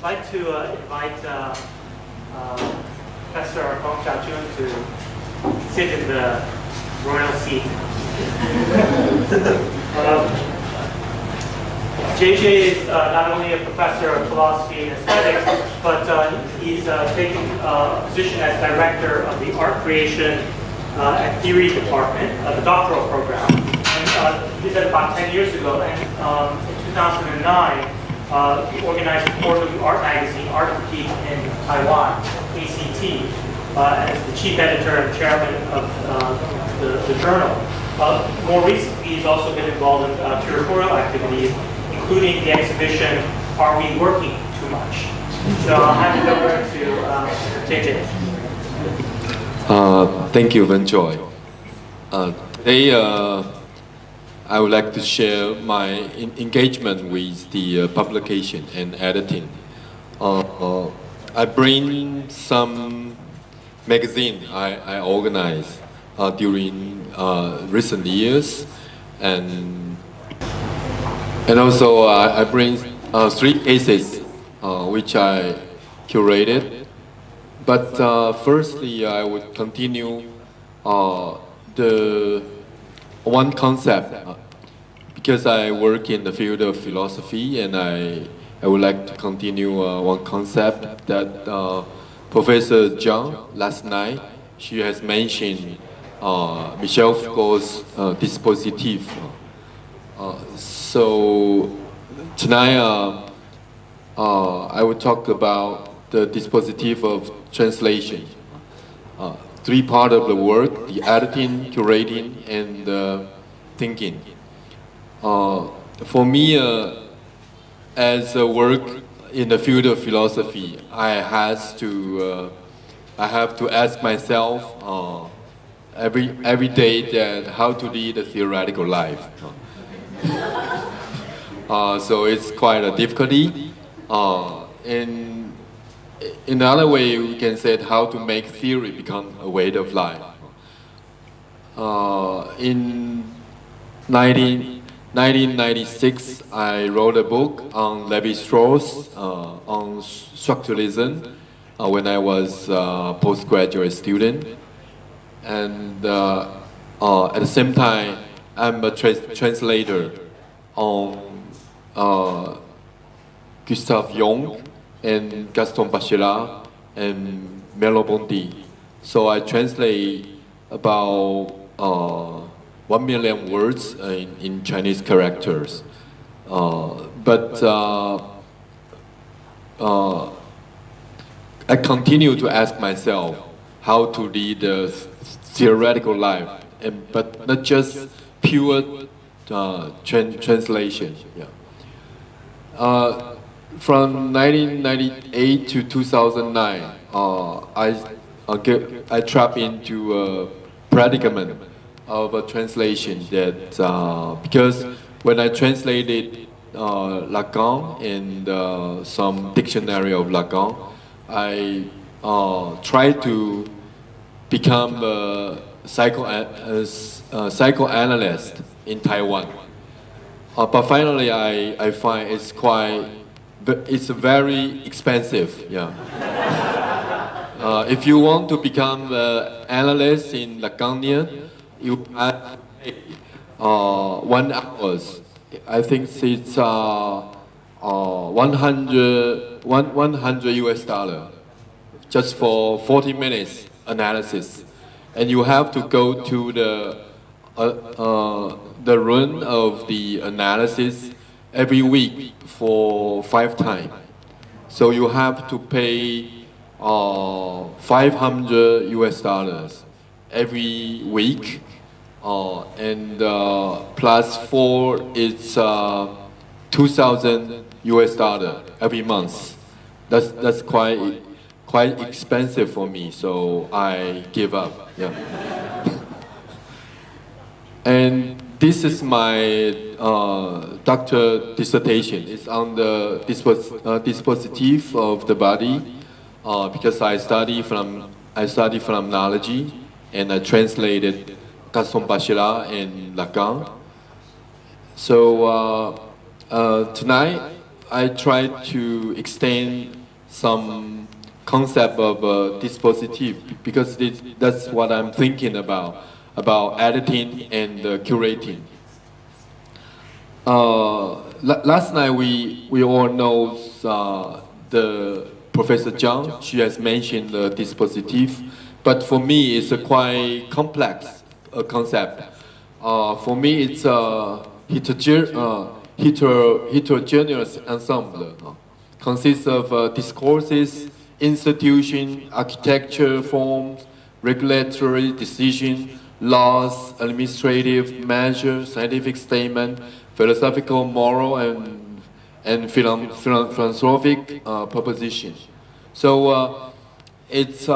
I'd like to invite Professor Gong Jiun to sit in the royal seat. JJ is not only a professor of philosophy and aesthetics, but he's taking a position as director of the art creation and theory department of the doctoral program. And he did that about 10 years ago. And in 2009, he organized a quarterly art magazine, Art Critique in Taiwan, ACT, as the chief editor and chairman of the journal. More recently, he's also been involved in curatorial activities, including the exhibition, Are We Working Too Much? So I'll hand it over to JJ. Thank you, Venjoy. Today, I would like to share my engagement with the publication and editing. I bring some magazine I organized during recent years, and also I bring 3 cases which I curated. But firstly, I would continue the one concept because I work in the field of philosophy, and I would like to continue one concept that Professor Jiun last night, she has mentioned Michel Foucault's dispositif. So tonight I will talk about the dispositif of translation. 3 parts of the work: the editing, curating, and thinking. For me, as a work in the field of philosophy, I have to ask myself every day that how to lead a theoretical life. So it's quite a difficulty. In another way, we can say how to make theory become a way of life. In 1996, I wrote a book on Levi-Strauss on structuralism when I was a postgraduate student. And at the same time, I'm a translator on Gustave Jung and Gaston Bachelard and Merleau-Ponty. So I translate about 1 million words in Chinese characters. But I continue to ask myself how to lead a theoretical life, but not just pure translation. Yeah. From 1998 to 2009, I trapped into a predicament of a translation that because when I translated Lacan and some dictionary of Lacan, I tried to become a psychoanalyst in Taiwan. But finally, I find it's very expensive. Yeah. If you want to become an analyst in Lacanian, you have to pay 1 hour. I think it's 100 US dollar just for 40 minutes analysis, and you have to go to the run of the analysis every week for 5 times. So you have to pay 500 US dollars every week, and plus 4, it's 2,000 US dollar every month. That's quite expensive for me, so I give up. Yeah. And this is my doctor dissertation. It's on the dispositif of the body, because I study phenomenology, and I translated Gaston Bachelard and Lacan. So tonight I try to extend some concept of dispositive because that's what I'm thinking about editing and curating. Last night we all know the Professor Jiang. She has mentioned the dispositive, but for me it's a quite complex concept. For me it's a heterogeneous ensemble. Consists of discourses, institution, architecture, forms, regulatory decision, laws, administrative measures, scientific statement, philosophical, moral, and philanthropic proposition. So it's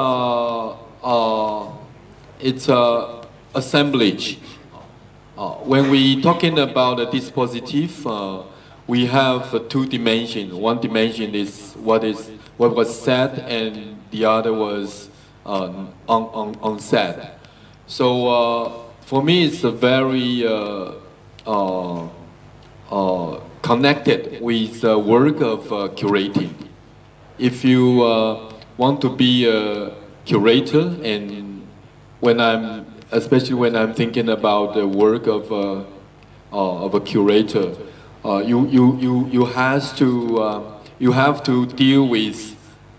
assemblage. When we talking about a dispositive, we have two dimensions. One dimension is what was said, and the other was unsaid. So for me, it's a very connected with the work of curating. If you want to be a curator, and especially when I'm thinking about the work of a curator, you have to deal with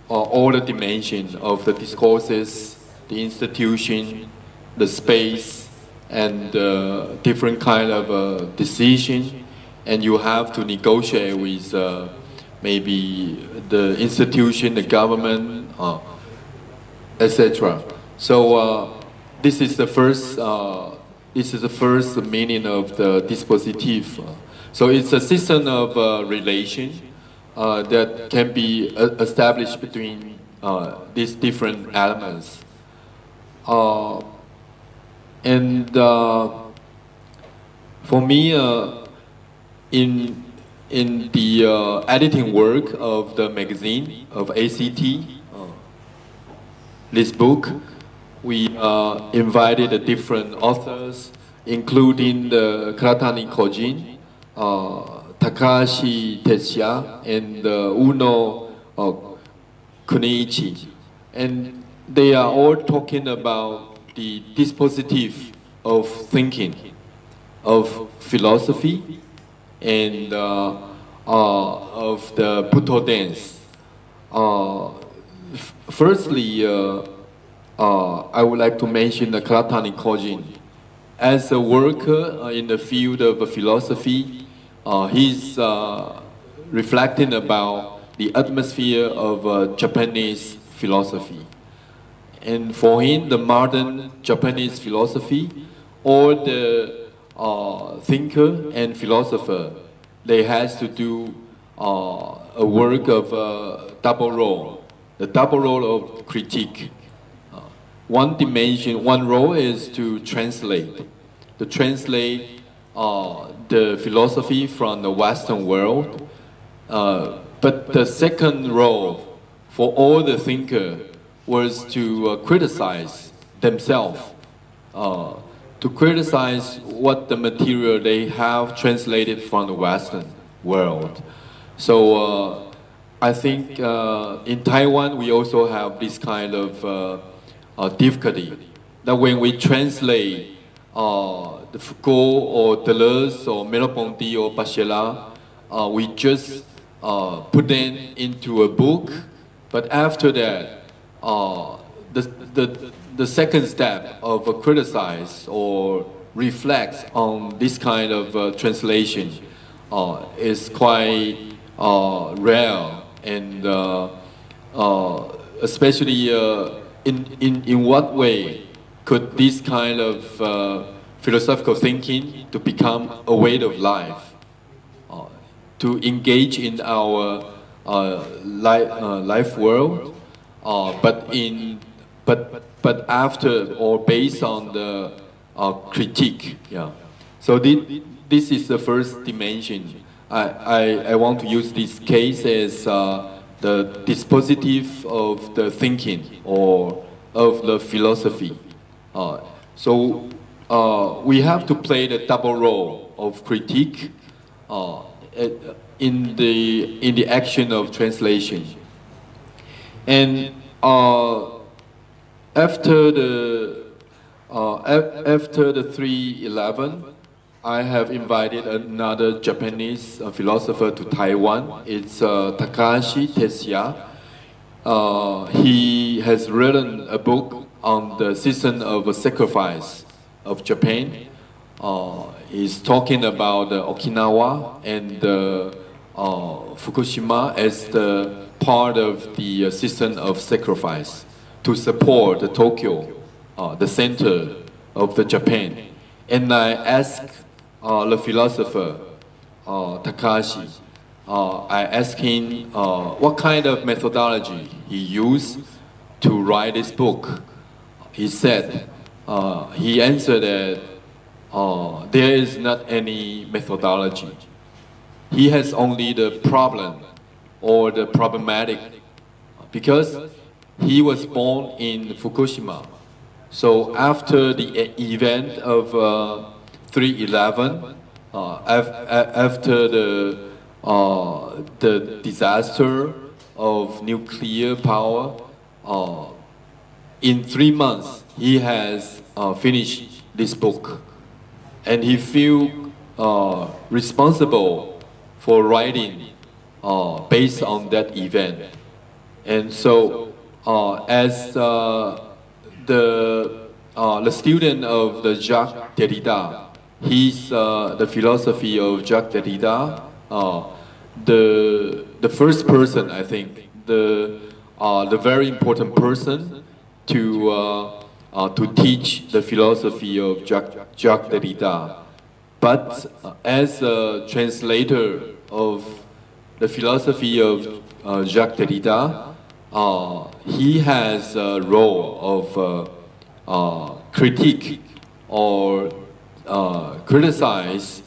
all the dimensions of the discourses, the institution, the space, and different kind of decision, and you have to negotiate with maybe the institution, the government, etc. So this is the first meaning of the dispositive. So it's a system of relation that can be established between these different elements. And for me, in the editing work of the magazine of ACT, this book, we invited different authors, including the Karatani Kojin, Takashi Tetsuya, and Uno Kuniichi. And they are all talking about the dispositive of thinking, of philosophy, and of the Buddha dance. Firstly, I would like to mention the Karatani Kojin. As a worker in the field of philosophy, he's reflecting about the atmosphere of Japanese philosophy. And for him, the modern Japanese philosophy, all the thinker and philosopher, they has to do a work of double role, the double role of critique. One dimension, one role is to translate the philosophy from the Western world. But the second role for all the thinker was to criticize themselves, to criticize what the material they have translated from the Western world. So I think in Taiwan we also have this kind of difficulty, that when we translate the Foucault or Deleuze or Merleau-Ponty or Bachelard, we just put them into a book, but after that, the second step of criticize or reflect on this kind of translation is quite rare, and especially in what way could this kind of philosophical thinking to become a way of life, to engage in our life world, but after or based on the critique. Yeah. So this is the first dimension. I want to use this case as the dispositive of the thinking or of the philosophy. So we have to play the double role of critique in the action of translation. And after the 3/11, I have invited another Japanese philosopher to Taiwan. It's Takashi Tetsuya. He has written a book on the season of sacrifice of Japan. He's talking about Okinawa and Fukushima as the part of the season of sacrifice to support Tokyo, the center of the Japan. And I asked the philosopher, Takashi, I asked him what kind of methodology he used to write this book. He said, he answered that there is not any methodology. He has only the problem or the problematic because he was born in Fukushima. So after the event of 3/11, after the disaster of nuclear power, in 3 months he has finished this book, and he feels responsible for writing based on that event. And so, as the student of the Jacques Derrida, he's the philosophy of Jacques Derrida. The first person, I think, the very important person to teach the philosophy of Jacques Derrida. But as a translator of the philosophy of Jacques Derrida, he has a role of critique or criticize,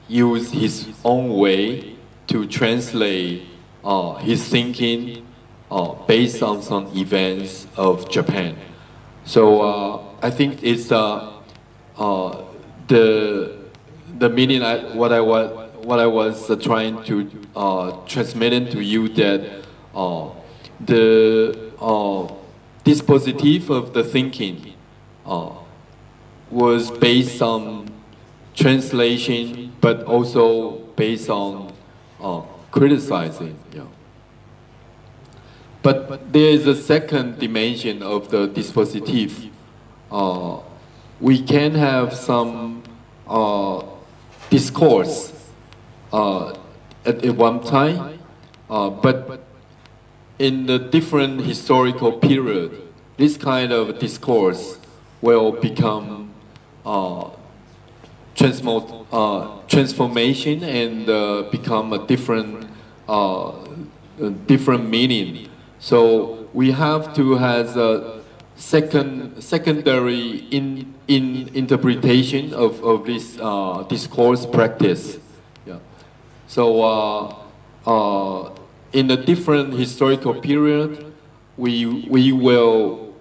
use his own way to translate his thinking based on some events of Japan. So I think it's the meaning what I was trying to transmit into you, that the dispositive of the thinking was based on translation, but also based on criticizing. Yeah. But there is a second dimension of the dispositive. We can have some discourse at one time, but in the different historical period, this kind of discourse will become transformation and become a different meaning. So we have to have a secondary interpretation of this discourse practice. Yeah. So in a different historical period, we will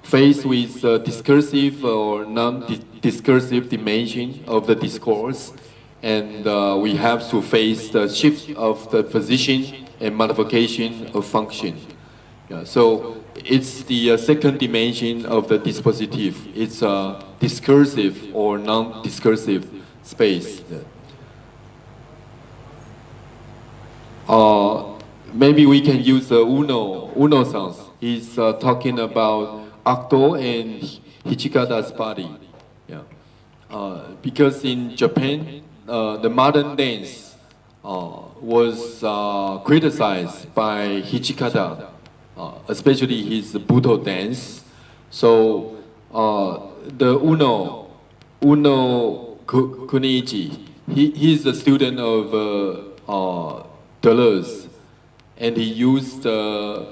face with the discursive or non-discursive dimension of the discourse, and we have to face the shift of the position and modification of function. Yeah, so it's the second dimension of the dispositive. It's a discursive or non-discursive space. Maybe we can use Uno sans. He's talking about Akto and Hichikada's body. Yeah. Because in Japan, the modern dance was criticized by Hichikada, especially his Buto dance. So the Uno Kunichi, he's a student of Deleuze, and he used the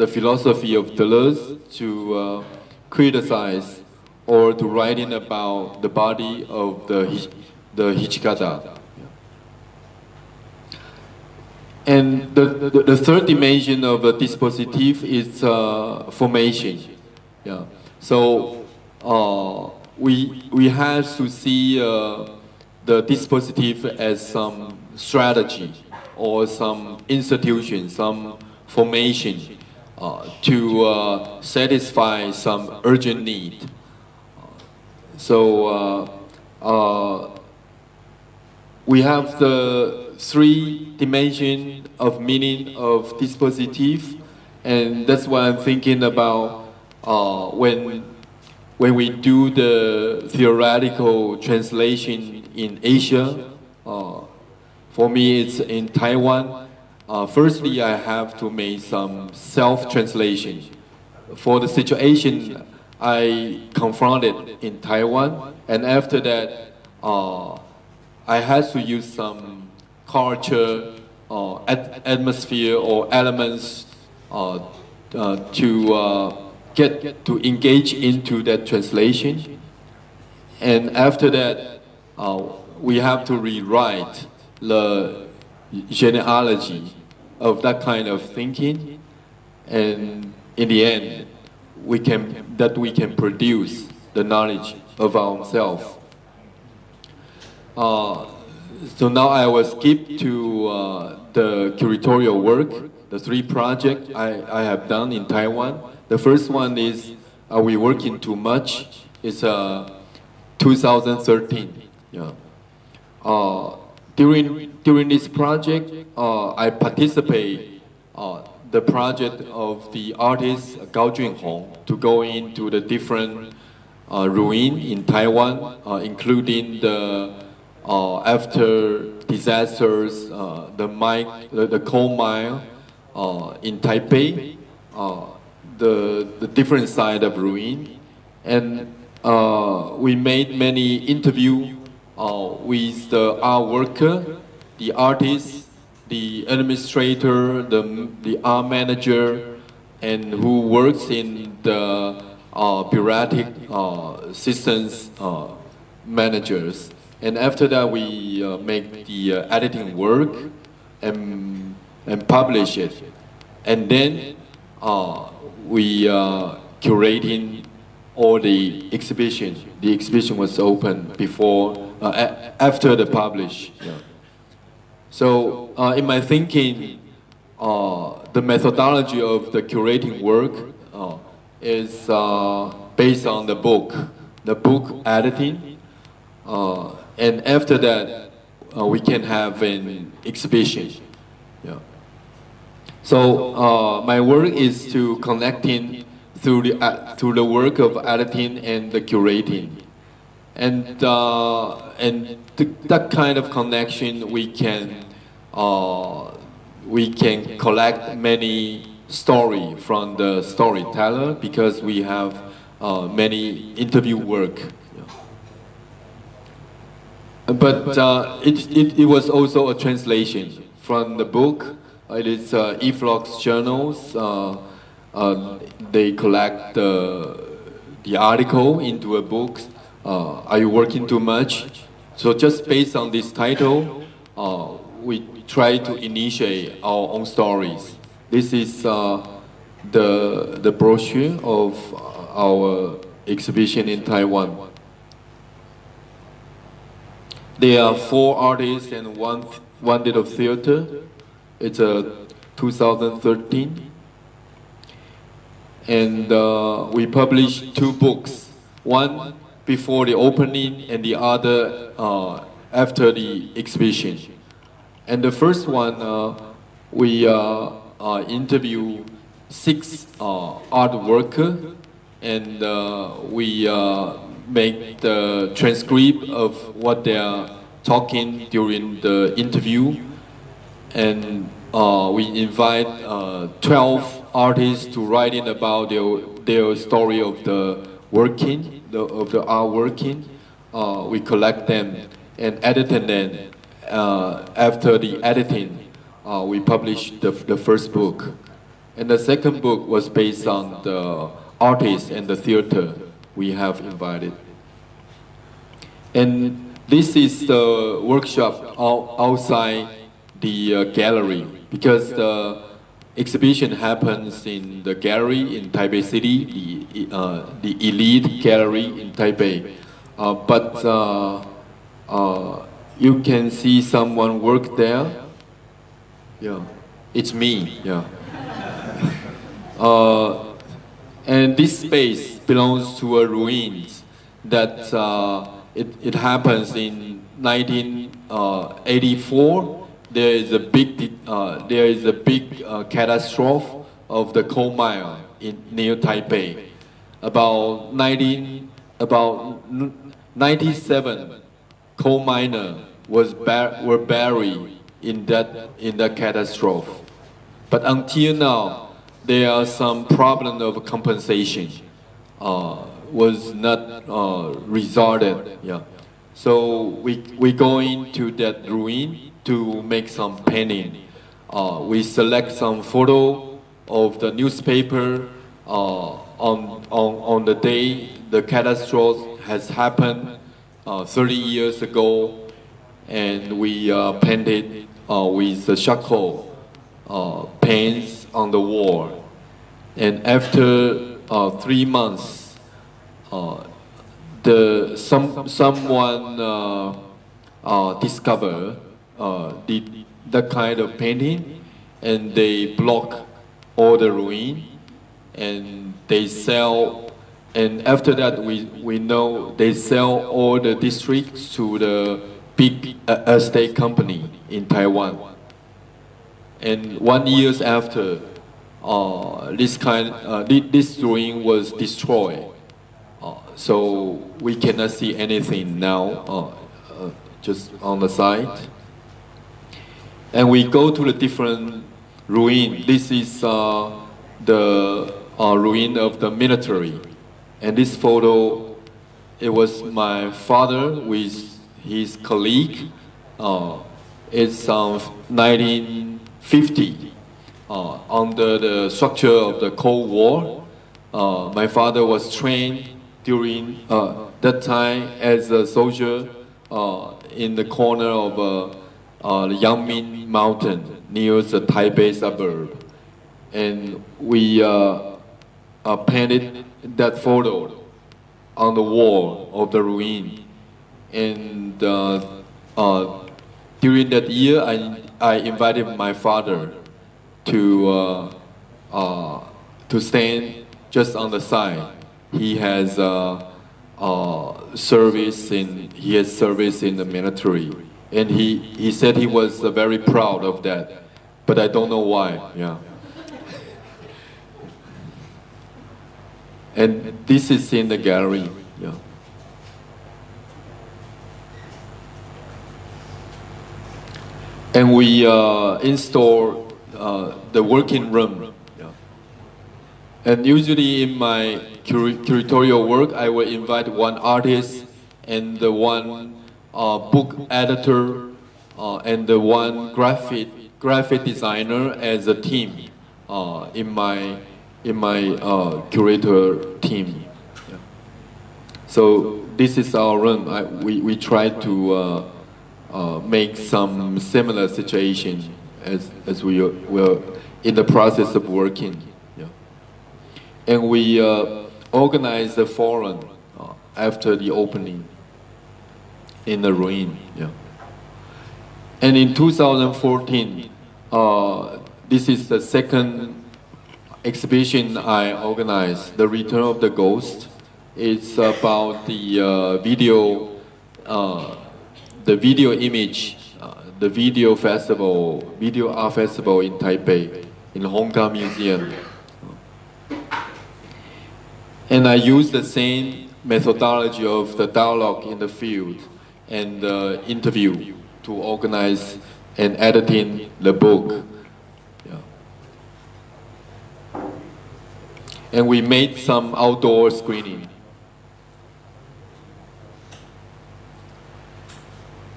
philosophy of Deleuze to criticize or to write in about the body of the Hichikada. And the third dimension of the dispositive is formation. Yeah. So we have to see the dispositive as some strategy or some institution, some formation to satisfy some urgent need. So we have the three dimensions of meaning of dispositive, and that's what I'm thinking about when we do the theoretical translation in Asia. For me, it's in Taiwan. Firstly, I have to make some self-translation. For the situation I confronted in Taiwan, and after that, I had to use some culture, atmosphere, or elements to get to engage into that translation. And after that, we have to rewrite the genealogy of that kind of thinking, and in the end, we can produce the knowledge of ourselves. So now I will skip to the curatorial work, the three projects I have done in Taiwan. The first one is We Working Too Much. It's 2013. Yeah. During this project, I participate the project of the artist Gao Junhong to go into the different ruins in Taiwan, including the after disasters, the coal mine in Taipei, the different side of ruin, and we made many interviews with the art worker, the artist, the administrator, the art manager, and who works in the bureaucratic systems managers. And after that, we make the editing work and publish it. And then we curating all the exhibition. The exhibition was open before, after the publish. Yeah. So in my thinking, the methodology of the curating work is based on the book editing, and after that, we can have an exhibition. Yeah. So my work is to connecting through the work of editing and the curating, and that kind of connection we can collect many story from the storyteller, because we have many interview work. But it was also a translation from the book. It is eFlux journals. They collect the article into a book. Are you working too much? So just based on this title, we try to initiate our own stories. This is the brochure of our exhibition in Taiwan. There are 4 artists and one little theater. It's 2013. And we published 2 books, one before the opening and the other after the exhibition. And the first one, we interview 6 art workers, and we make the transcript of what they are talking during the interview. And we invite 12 artists to write in about their story of the working, of the art working. We collect them and edit them. After the editing, we published the first book. And the second book was based on the artists and the theater we have invited. And this is the workshop outside the gallery, because the exhibition happens in the gallery in Taipei City, the elite gallery in Taipei. But you can see someone work there. Yeah, it's me. Yeah. And this space belongs to a ruins that it happens in 1984. There is a big catastrophe of the coal mine near Taipei. About 97 coal miners were buried in that catastrophe. But until now, there are some problem of compensation was not resolved. Yeah. So we go into that ruin to make some painting. We select some photo of the newspaper on the day the catastrophe has happened 30 years ago, and we painted with the charcoal paints on the wall. And after 3 months, someone discovered that kind of painting, and they block all the ruin, and they sell. And after that, we know they sell all the districts to the big estate company in Taiwan. And 1 year after, this ruin was destroyed. So we cannot see anything now, just on the side. And we go to the different ruin. This is the ruin of the military. And this photo, it was my father with his colleague. It's 1950. Under the structure of the Cold War, my father was trained during that time as a soldier in the corner of the Yangming Mountain near the Taipei suburb. And we painted that photo on the wall of the ruin. And during that year, I invited my father to stand just on the side. He has service in the military, and he said he was very proud of that, but I don't know why. Yeah. And this is in the gallery. Yeah. And we install the working room. Yeah. And usually in my curatorial work, I will invite one artist and the one book editor and the one graphic designer as a team in my curator team. Yeah. So this is our room. We try to make some similar situation as we were in the process of working. Yeah. And we organized a forum after the opening in the ruin. Yeah. And in 2014, this is the second exhibition I organized, The Return of the Ghost. It's about the video image, the video art festival in Taipei, in Hongkong Museum. And I used the same methodology of the dialogue in the field and the interview to organize and editing the book. Yeah. And we made some outdoor screening.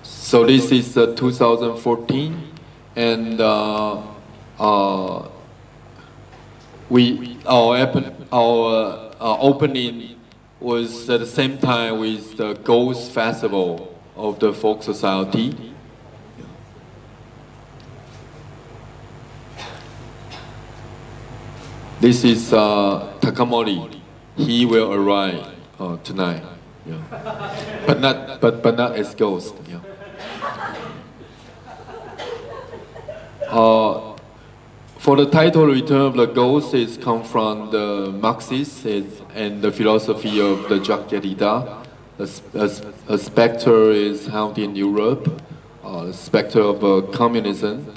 So this is 2014, and our opening was at the same time with the Ghost Festival of the Folk Society. This is Takamori. He will arrive tonight. Yeah. But not as ghost. Yeah. For the title "Return of the Ghost," it's come from the Marxists and the philosophy of the Jacques Derrida. A specter is held in Europe, a specter of communism.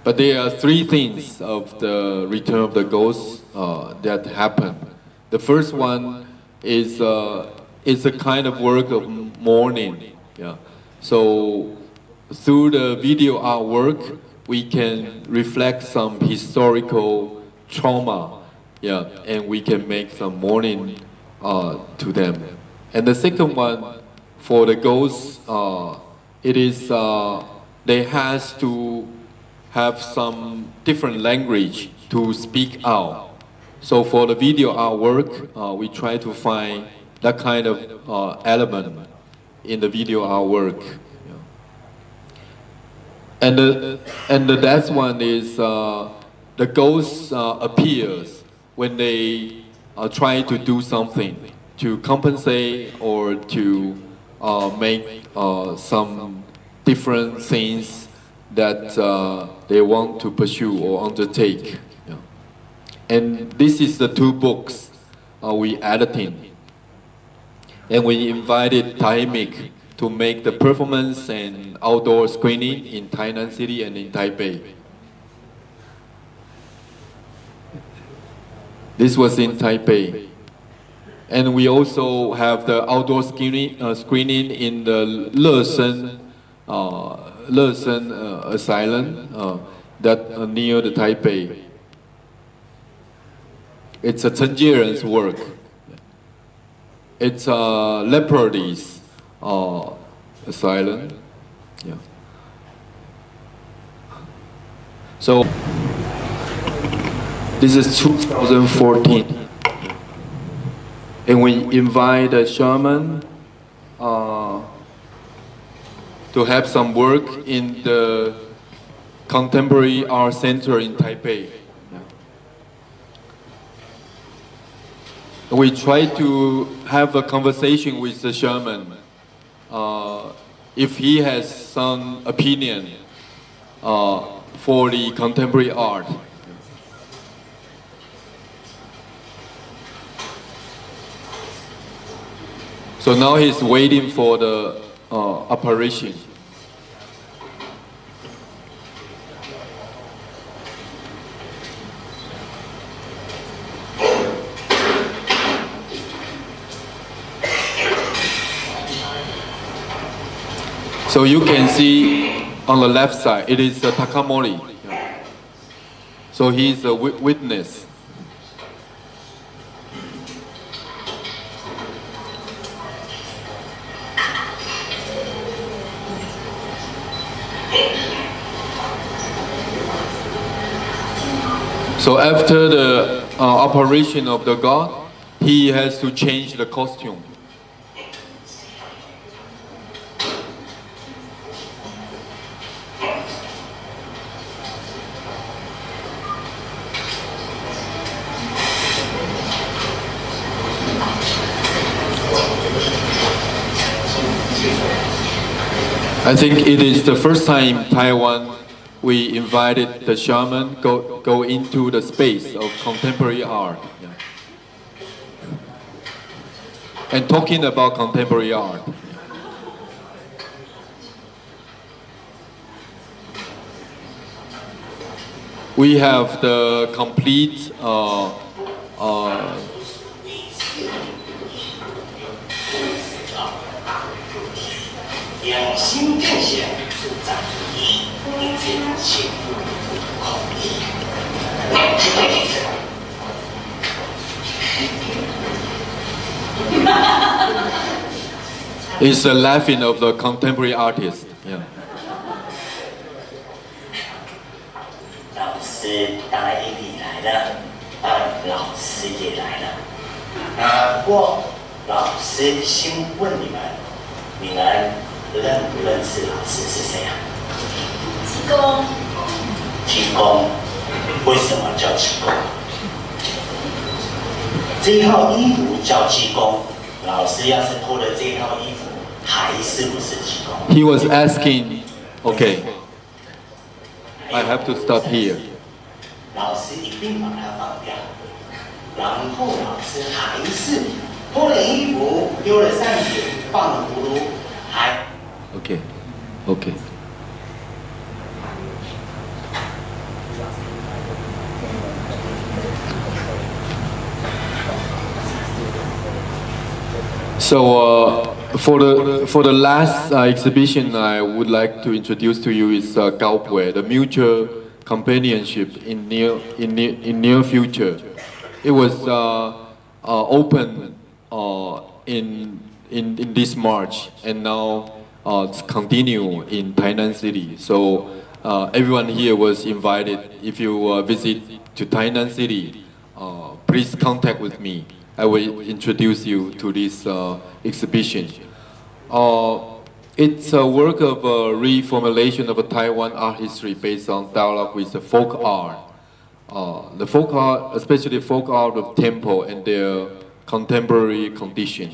But there are three things of the Return of the Ghost that happen. The first one is a kind of work of mourning. Yeah. So through the video artwork, we can reflect some historical trauma, yeah, and we can make some mourning to them. And the second one, for the ghosts, it is they has to have some different language to speak out. So for the video artwork, we try to find that kind of element in the video artwork. And the last one is the ghost appears when they try to do something to compensate or to make some different things that they want to pursue or undertake. Yeah. And this is the two books we edited. And we invited Taimik to make the performance and outdoor screening in Tainan City and in Taipei. This was in Taipei. And we also have the outdoor screening in the Leshen Asylum that near the Taipei. It's a Chen Jieren's work. It's a leopards asylum. Yeah. So this is 2014, and we invite a shaman to have some work in the Contemporary Art Center in Taipei. Yeah. We try to have a conversation with the shaman. If he has some opinion for the contemporary art. So now he's waiting for the apparition. So you can see on the left side, it is Takamori. So he's a witness. So after the operation of the god, he has to change the costume. I think it is the first time in Taiwan we invited the shaman go into the space of contemporary art. Yeah. And talking about contemporary art. We have the complete It's the laughing of the contemporary artist. Yeah. 老师答应你来了，老师也来了。不过老师先问你们，你们认不认识老师是谁啊？济公。济公，为什么叫济公？这套衣服叫济公，老师要是脱了这套衣服，还是不是济公 ？He was asking, okay. I have to stop here. 老师一定把它放掉，然后老师还是脱了衣服，丢了扇子，放了葫芦，还 Okay, okay. So for the last exhibition, I would like to introduce to you is Gaopue, the mutual companionship in near future. It was open in this March, and now it's continue in Tainan City. So everyone here was invited. If you visit to Tainan City, please contact with me. I will introduce you to this exhibition. It's a work of reformulation of a Taiwan art history based on dialogue with the folk art. The folk art, especially folk art of temple and their contemporary condition.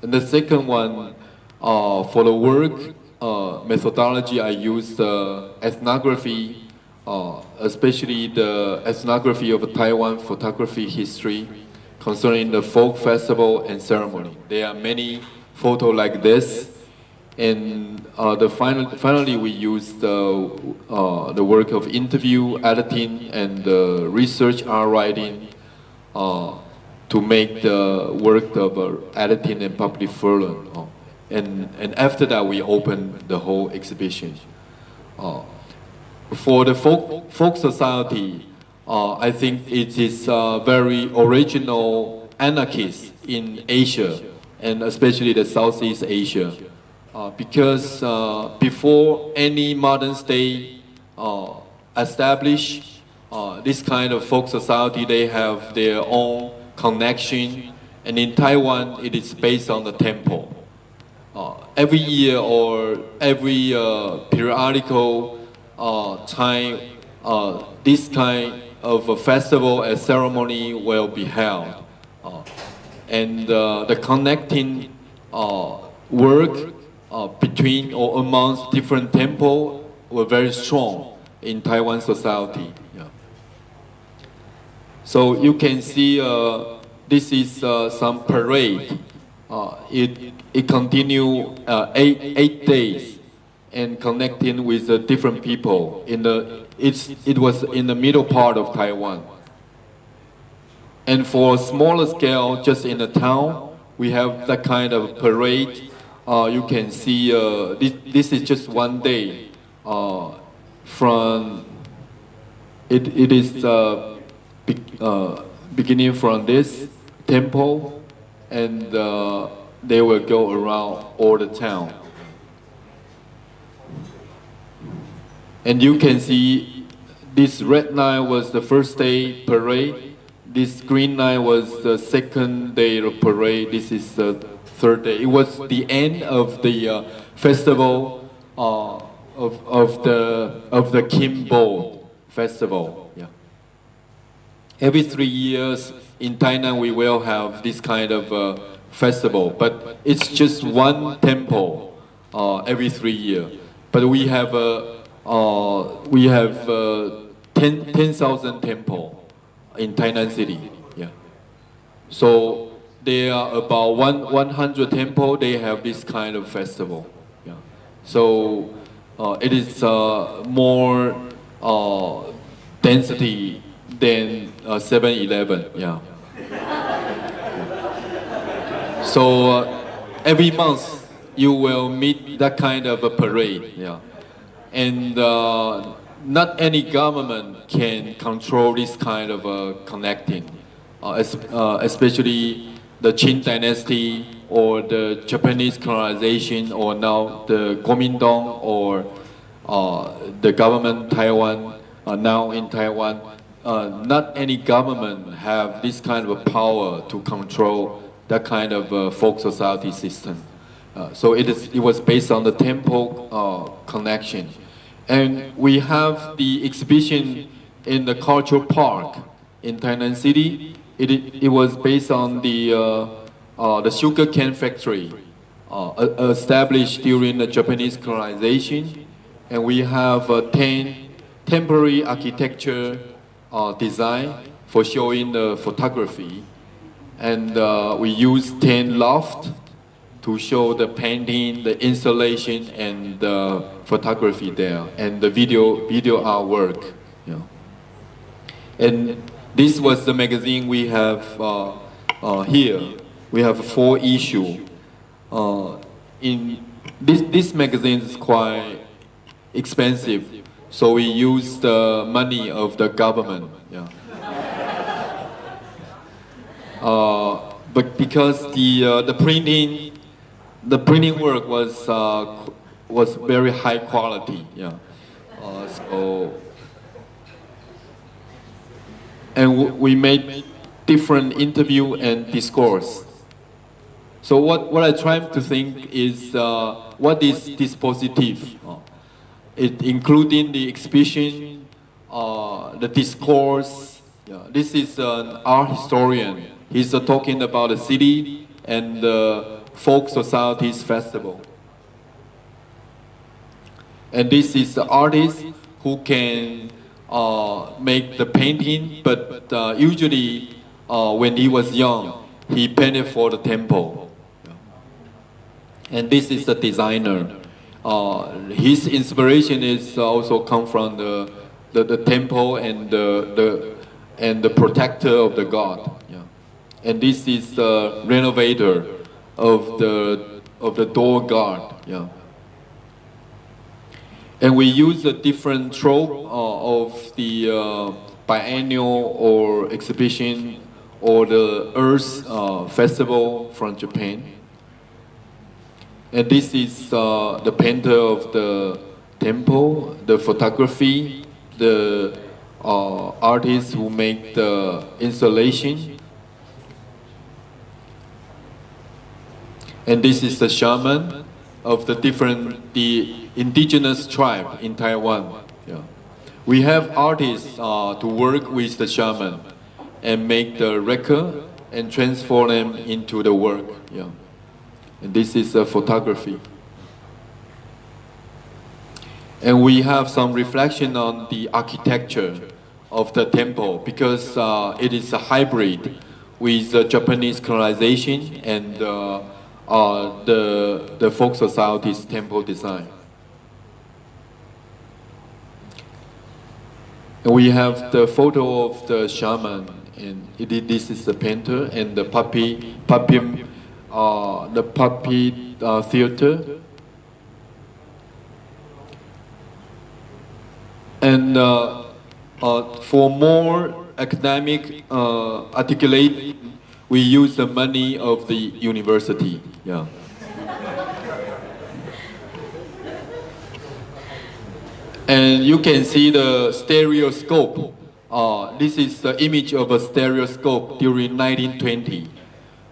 And the second one, for the work methodology, I used ethnography, especially the ethnography of Taiwan photography history concerning the folk festival and ceremony. There are many photos like this, and finally we used the work of interview, editing, and research art writing to make the work of editing and public forum. And after that, we opened the whole exhibition. For the folk society, I think it is very original anarchist in Asia, and especially the Southeast Asia, because before any modern state established this kind of folk society, they have their own connection, and in Taiwan, it is based on the temple. Every year or every periodical time, this kind of a festival and ceremony will be held. And the connecting work between or amongst different temples were very strong in Taiwan society. Yeah. So you can see this is some parade. It continued 8 days and connecting with different people. It was in the middle part of Taiwan. And for a smaller scale, just in the town, we have that kind of parade. You can see this is just 1 day. It is beginning from this temple, and they will go around all the town. And you can see this red line was the first day parade. This green line was the second day of parade. This is the third day. It was the end of the festival of the Kim Bowl festival. Yeah. Every 3 years in Tainan we will have this kind of festival, but it's just one temple every 3 years. But we have 10,000 temples in Tainan City. Yeah. So there are about 100 temples. They have this kind of festival. Yeah. So it is more density than 7-Eleven. Yeah. So every month you will meet that kind of a parade. Yeah. And not any government can control this kind of connecting, especially the Qing dynasty or the Japanese colonization, or now the Kuomintang, or the government Taiwan, now in Taiwan. Not any government have this kind of power to control that kind of folk society system. So it was based on the temple connection. And we have the exhibition in the cultural park in Tainan City. It was based on the sugarcane factory established during the Japanese colonization. And we have 10 temporary architecture design for showing the photography. And we use 10 loft to show the painting, the installation, and the photography there, and the video artwork. Yeah. And this was the magazine we have here. We have 4 issues. In this magazine is quite expensive, so we use the money of the government. Yeah. But because the printing work was very high quality. Yeah. And we made different interview and discourse. So what I try to think is what is dispositive? It including the exhibition, the discourse. Yeah. This is an art historian. He's talking about the city and the folk societies festival. And this is the artist who can make the painting, but usually when he was young, he painted for the temple. And this is the designer. His inspiration is also come from the temple and the protector of the god. Yeah. And this is the renovator of the door guard. Yeah. And we use a different trope of the biennial or exhibition or the Earth festival from Japan. And this is the painter of the temple, the photography, the artists who make the installation. And this is the shaman of the indigenous tribe in Taiwan. Yeah. We have artists to work with the shaman and make the record and transform them into the work. Yeah. And this is photography. And we have some reflection on the architecture of the temple because it is a hybrid with Japanese colonization and the folk society's temple design. And we have the photo of the shaman, and this is the painter, and the puppy theater. And for more academic articulate, we use the money of the university. Yeah. And you can see the stereoscope. This is the image of a stereoscope during 1920.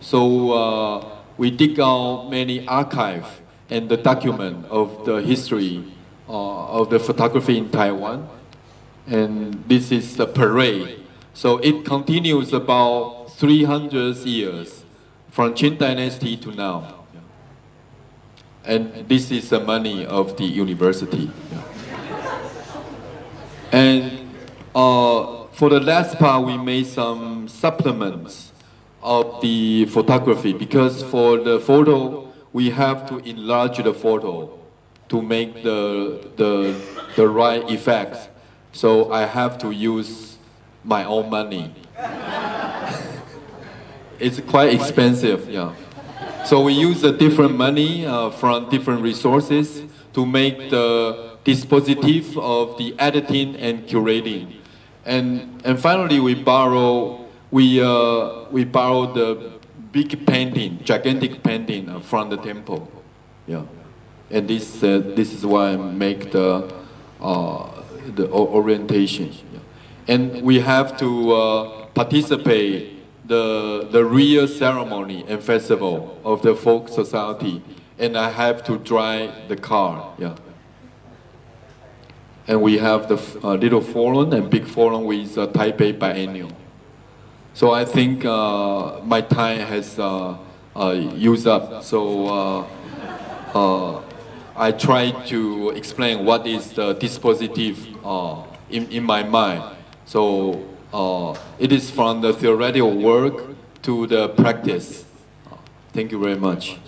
So we dig out many archives and the document of the history of the photography in Taiwan. And this is the parade. So it continues about 300 years from Qing Dynasty to now. And this is the money of the university. And for the last part, we made some supplements of the photography because for the photo, we have to enlarge the photo to make the right effects. So I have to use my own money. It's quite expensive, yeah. So we use a different money from different resources to make the dispositive of the editing and curating. And finally, we borrow the big painting, gigantic painting from the temple. Yeah. And this is why I make the orientation. Yeah. And we have to participate the real ceremony and festival of the folk society, and I have to drive the car. Yeah. And we have the little forum and big forum with Taipei Biennial. So I think my time has used up. So I try to explain what is the dispositive in my mind. So it is from the theoretical work to the practice. Thank you very much.